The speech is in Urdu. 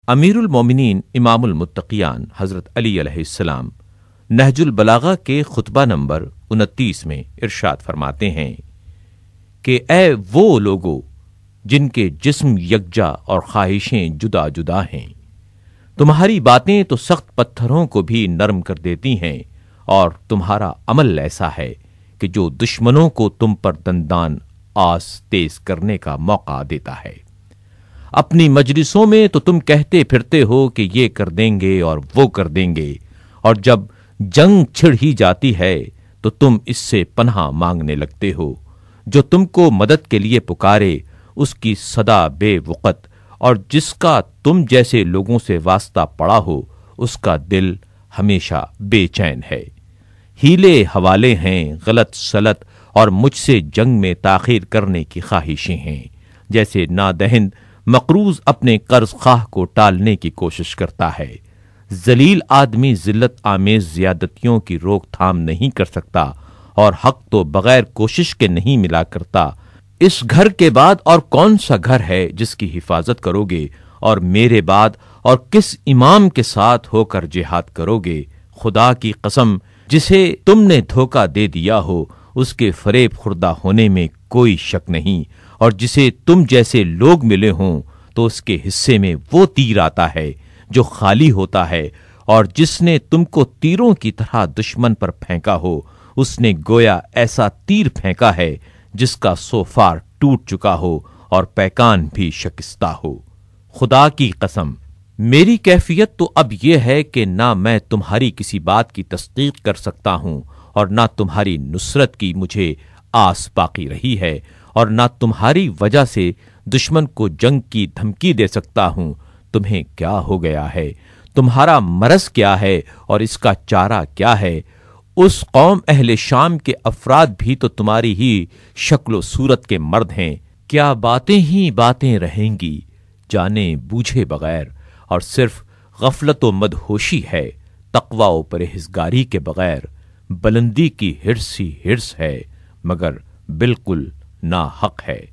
امیر المومنین امام المتقیان حضرت علی علیہ السلام نہج البلاغہ کے خطبہ نمبر 29 میں ارشاد فرماتے ہیں کہ اے وہ لوگو جن کے جسم یکجا اور خواہشیں جدا جدا ہیں، تمہاری باتیں تو سخت پتھروں کو بھی نرم کر دیتی ہیں، اور تمہارا عمل ایسا ہے کہ جو دشمنوں کو تم پر دندان آس تیز کرنے کا موقع دیتا ہے۔ اپنی مجلسوں میں تو تم کہتے پھرتے ہو کہ یہ کر دیں گے اور وہ کر دیں گے، اور جب جنگ چھڑ ہی جاتی ہے تو تم اس سے پناہ مانگنے لگتے ہو۔ جو تم کو مدد کے لیے پکارے اس کی صدا بے وقت، اور جس کا تم جیسے لوگوں سے واسطہ پڑا ہو اس کا دل ہمیشہ بے چین ہے۔ ہیلے حوالے ہیں، غلط سلط اور مجھ سے جنگ میں تاخیر کرنے کی خواہشیں ہیں، جیسے نادہند مقروض اپنے قرض خواہ کو ٹالنے کی کوشش کرتا ہے۔ ذلیل آدمی ذلت آمیز زیادتیوں کی روک تھام نہیں کر سکتا، اور حق تو بغیر کوشش کے نہیں ملا کرتا۔ اس گھر کے بعد اور کون سا گھر ہے جس کی حفاظت کرو گے، اور میرے بعد اور کس امام کے ساتھ ہو کر جہاد کرو گے؟ خدا کی قسم، جسے تم نے دھوکہ دے دیا ہو اس کے فریب خوردہ ہونے میں کوئی شک نہیں، اور جسے تم جیسے لوگ ملے ہوں تو اس کے حصے میں وہ تیر آتا ہے جو خالی ہوتا ہے، اور جس نے تم کو تیروں کی طرح دشمن پر پھینکا ہو اس نے گویا ایسا تیر پھینکا ہے جس کا سوفار ٹوٹ چکا ہو اور پیکان بھی شکستہ ہو۔ خدا کی قسم، میری کیفیت تو اب یہ ہے کہ نہ میں تمہاری کسی بات کی تصدیق کر سکتا ہوں، اور نہ تمہاری نصرت کی مجھے آس باقی رہی ہے، اور نہ تمہاری وجہ سے دشمن کو جنگ کی دھمکی دے سکتا ہوں۔ تمہیں کیا ہو گیا ہے؟ تمہارا مرض کیا ہے اور اس کا چارہ کیا ہے؟ اس قوم اہل شام کے افراد بھی تو تمہاری ہی شکل و صورت کے مرد ہیں۔ کیا باتیں ہی باتیں رہیں گی جانے بوجھے بغیر، اور صرف غفلت و مدہوشی ہے تقوی و پرہیزگاری کے بغیر۔ بلندی کی ہرس ہی ہرس ہے، مگر بالکل ناحق ہے۔